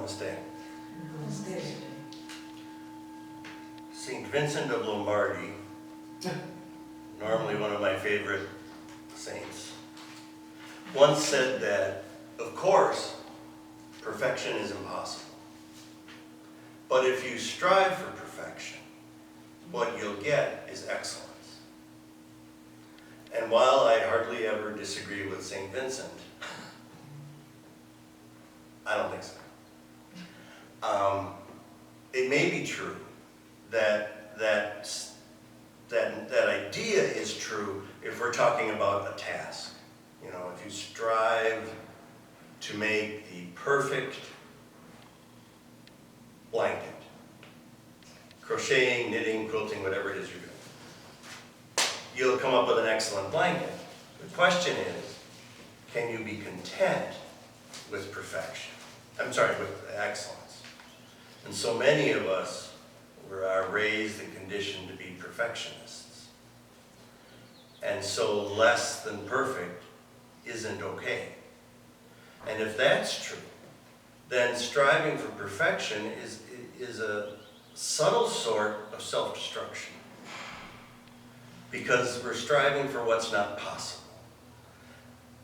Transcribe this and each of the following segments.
Namaste. Namaste. St. Vincent of Lombardy, normally one of my favorite saints, once said that, of course, perfection is impossible. But if you strive for perfection, what you'll get is excellence. And while I hardly ever disagree with St. Vincent, I don't think so. It may be true that idea is true if we're talking about a task. You know, if you strive to make the perfect blanket, crocheting, knitting, quilting, whatever it is you're doing, you'll come up with an excellent blanket. The question is, can you be content with perfection? I'm sorry, with excellence. And so many of us are raised and conditioned to be perfectionists. And so less than perfect isn't okay. And if that's true, then striving for perfection is a subtle sort of self-destruction. Because we're striving for what's not possible.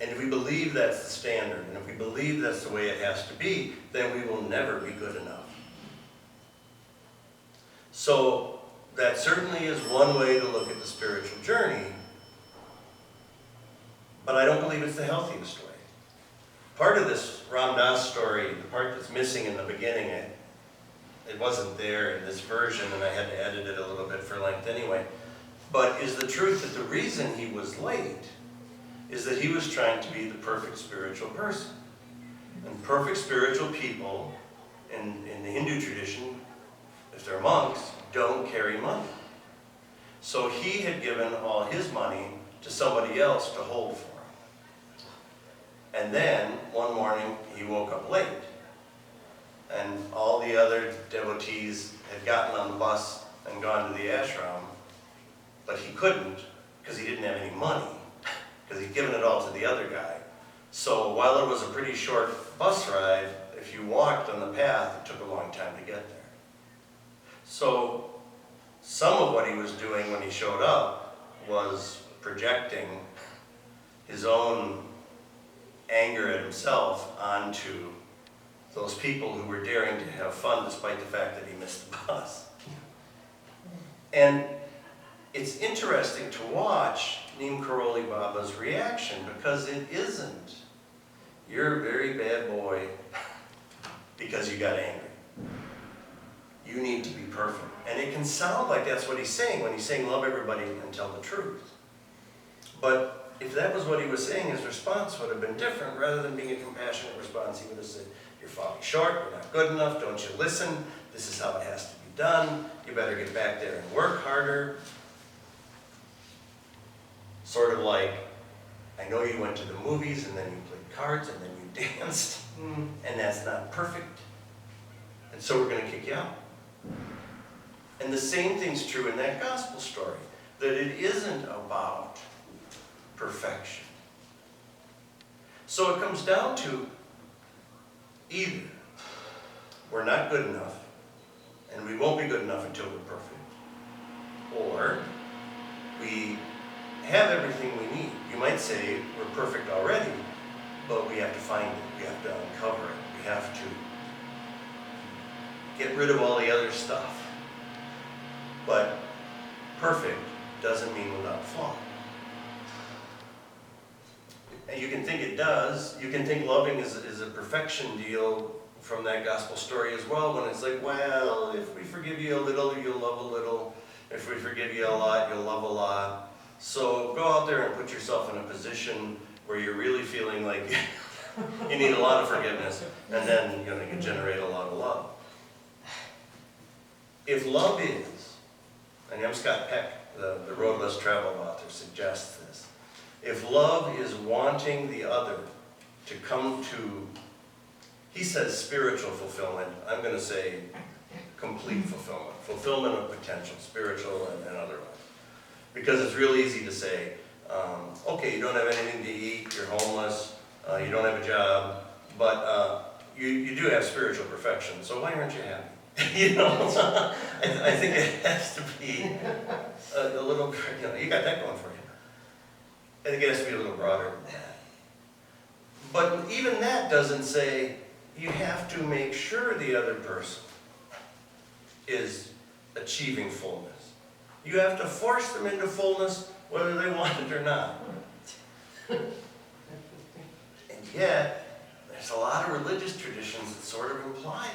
And if we believe that's the standard, and if we believe that's the way it has to be, then we will never be good enough. So that certainly is one way to look at the spiritual journey, but I don't believe it's the healthiest way. Part of this Ram Dass story, the part that's missing in the beginning, it wasn't there in this version, and I had to edit it a little bit for length anyway, but is the truth that the reason he was late is that he was trying to be the perfect spiritual person. And perfect spiritual people, in the Hindu tradition, if they're monks, don't carry money. So he had given all his money to somebody else to hold for him. And then, one morning, he woke up late. And all the other devotees had gotten on the bus and gone to the ashram, but he couldn't because he didn't have any money, because he'd given it all to the other guy. So while it was a pretty short bus ride, if you walked on the path, it took a long time to get there. So some of what he was doing when he showed up was projecting his own anger at himself onto those people who were daring to have fun despite the fact that he missed the bus. And it's interesting to watch Neem Karoli Baba's reaction, because it isn't, you're a very bad boy because you got angry. You need to be perfect. And it can sound like that's what he's saying when he's saying love everybody and tell the truth. But if that was what he was saying, his response would have been different. Rather than being a compassionate response, he would have said, you're falling short, you're not good enough, don't you listen? This is how it has to be done. You better get back there and work harder. Sort of like, I know you went to the movies and then you played cards and then you danced, and that's not perfect. And so we're going to kick you out. And the same thing's true in that gospel story, that it isn't about perfection. So it comes down to either we're not good enough, and we won't be good enough until we're perfect, or we have everything we need. You might say we're perfect already, but we have to find it, we have to uncover it, we have to get rid of all the other stuff. But perfect doesn't mean without flaw. And you can think it does. You can think loving is a perfection deal from that gospel story as well, when it's like, well, if we forgive you a little, you'll love a little. If we forgive you a lot, you'll love a lot. So go out there and put yourself in a position where you're really feeling like you need a lot of forgiveness, and then you can generate a lot of love. If love is, and M. Scott Peck, the Road Less Traveled author, suggests this, if love is wanting the other to come to, he says spiritual fulfillment, I'm going to say complete fulfillment, fulfillment of potential, spiritual and otherwise. Because it's real easy to say, okay, you don't have anything to eat, you're homeless, you don't have a job, but you do have spiritual perfection, so why aren't you happy? I think it has to be a little, you got that going for you. I think it has to be a little broader than that. But even that doesn't say you have to make sure the other person is achieving fullness. You have to force them into fullness whether they want it or not. And yet, there's a lot of religious traditions that sort of imply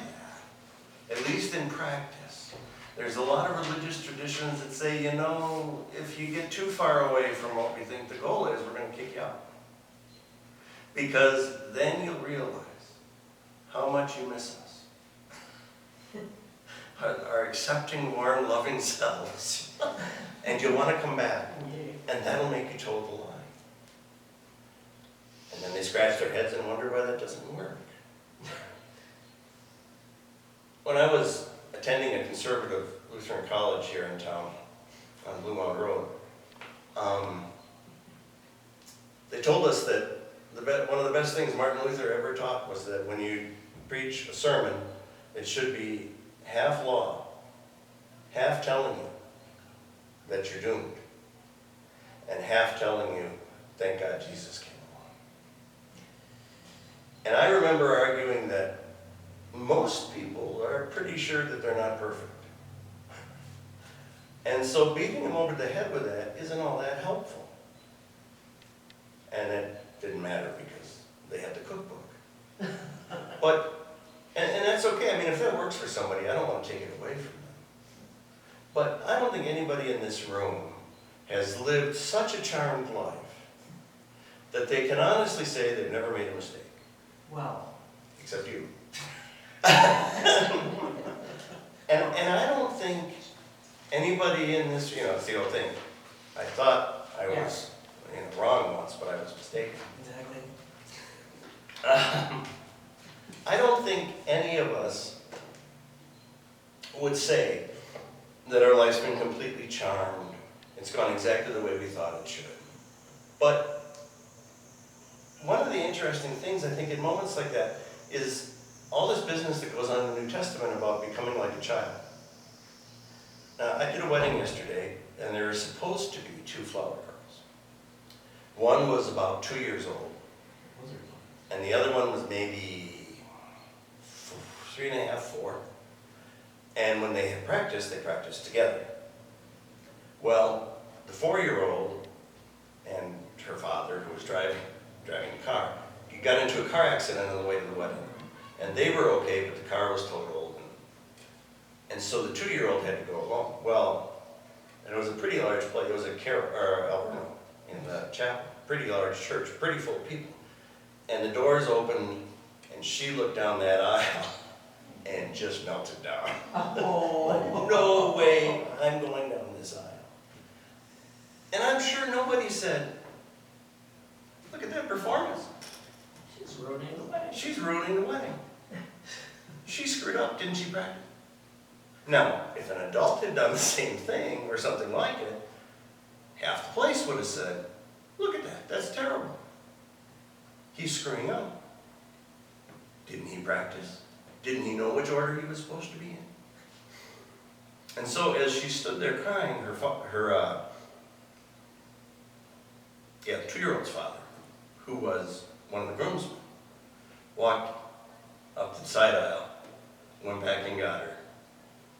that, at least in practice. There's a lot of religious traditions that say, if you get too far away from what we think the goal is, we're going to kick you out. Because then you'll realize how much you miss us. Our accepting, warm, loving selves. And you'll want to come back. And that'll make you toe the line. And then they scratch their heads and wonder why that doesn't work. When I was attending a conservative Lutheran college here in town, on Blue Mountain Road, they told us that one of the best things Martin Luther ever taught was that when you preach a sermon, it should be half law, half telling you that you're doomed, and half telling you, thank God Jesus came along. And I remember arguing that most people are pretty sure that they're not perfect. And so beating them over the head with that isn't all that helpful. And it didn't matter because they had the cookbook. But, and that's okay. I mean, if that works for somebody, I don't want to take it away from them. But I don't think anybody in this room has lived such a charmed life that they can honestly say they've never made a mistake. Wow. Except you. And I don't think anybody in this, it's the old thing. I thought I was wrong once, but I was mistaken. Exactly. I don't think any of us would say that our life's been completely charmed. It's gone exactly the way we thought it should. But one of the interesting things, I think, in moments like that is all this business that goes on in the New Testament about becoming like a child. Now, I did a wedding yesterday, and there were supposed to be 2 flower girls. One was about 2 years old, and the other one was maybe 3.5, 4. And when they had practiced, they practiced together. Well, the 4-year-old and her father, who was driving the car, got into a car accident on the way to the wedding. And they were okay, but the car was totaled. And so the 2-year-old had to go along. Well, and it was a pretty large place. It was a Alberno in the chapel. Pretty large church, pretty full of people. And the doors opened, and she looked down that aisle and just melted down. Oh. Like, no way I'm going down this aisle. And I'm sure nobody said, look at that performance. She's ruining the wedding. She's ruining the wedding. She screwed up, didn't she, Brad? Now, if an adult had done the same thing or something like it, half the place would have said, look at that, that's terrible. He's screwing up. Didn't he practice? Didn't he know which order he was supposed to be in? And so as she stood there crying, the 2-year-old's father, who was one of the groomsmen, walked up the side aisle, went back and got her,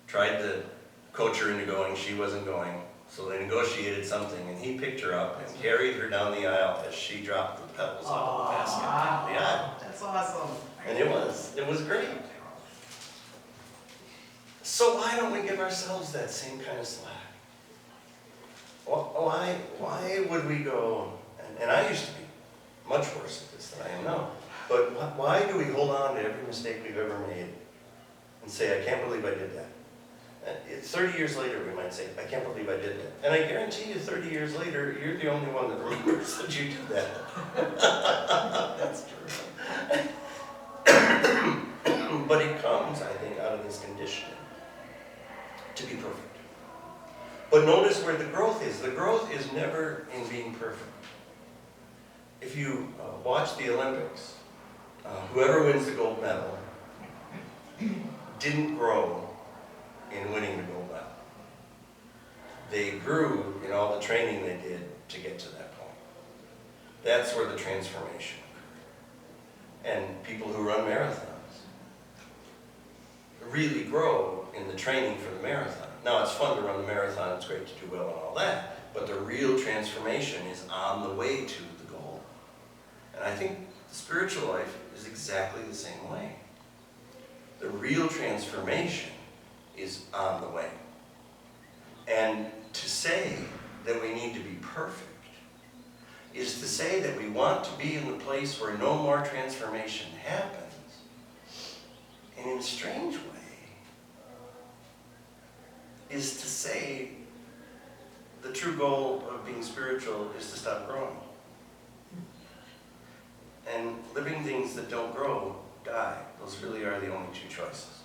tried to coach her into going, she wasn't going, so they negotiated something, and he picked her up and carried her down the aisle as she dropped the petals out of the basket down the aisle. That's awesome. And it was great. So why don't we give ourselves that same kind of slack? Why would we go, and I used to be much worse at this than I am now, but why do we hold on to every mistake we've ever made and say, I can't believe I did that? 30 years later, we might say, I can't believe I did that. And I guarantee you, 30 years later, you're the only one that remembers that you did that. That's true. But it comes, I think, out of this conditioning to be perfect. But notice where the growth is. The growth is never in being perfect. If you watch the Olympics, whoever wins the gold medal didn't grow in winning the gold medal. They grew in all the training they did to get to that point. That's where the transformation occurred. And people who run marathons really grow in the training for the marathon. Now, it's fun to run the marathon, it's great to do well and all that, but the real transformation is on the way to the goal. And I think the spiritual life is exactly the same way. The real transformation is on the way. And to say that we need to be perfect is to say that we want to be in the place where no more transformation happens. And in a strange way, is to say the true goal of being spiritual is to stop growing. And living things that don't grow die. Those really are the only two choices.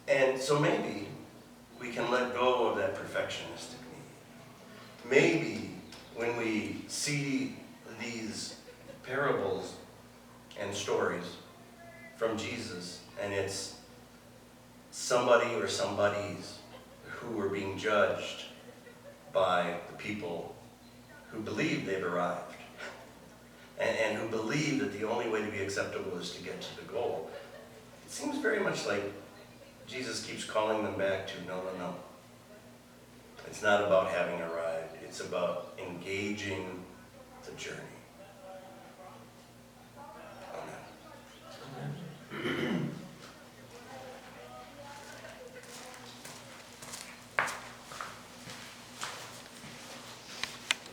And so maybe we can let go of that perfectionistic need. Maybe when we see these parables and stories from Jesus, and it's somebody or somebodies who were being judged by the people who believe they've arrived, and who believe that the only way to be acceptable is to get to the goal. It seems very much like Jesus keeps calling them back to, no. It's not about having arrived, it's about engaging the journey.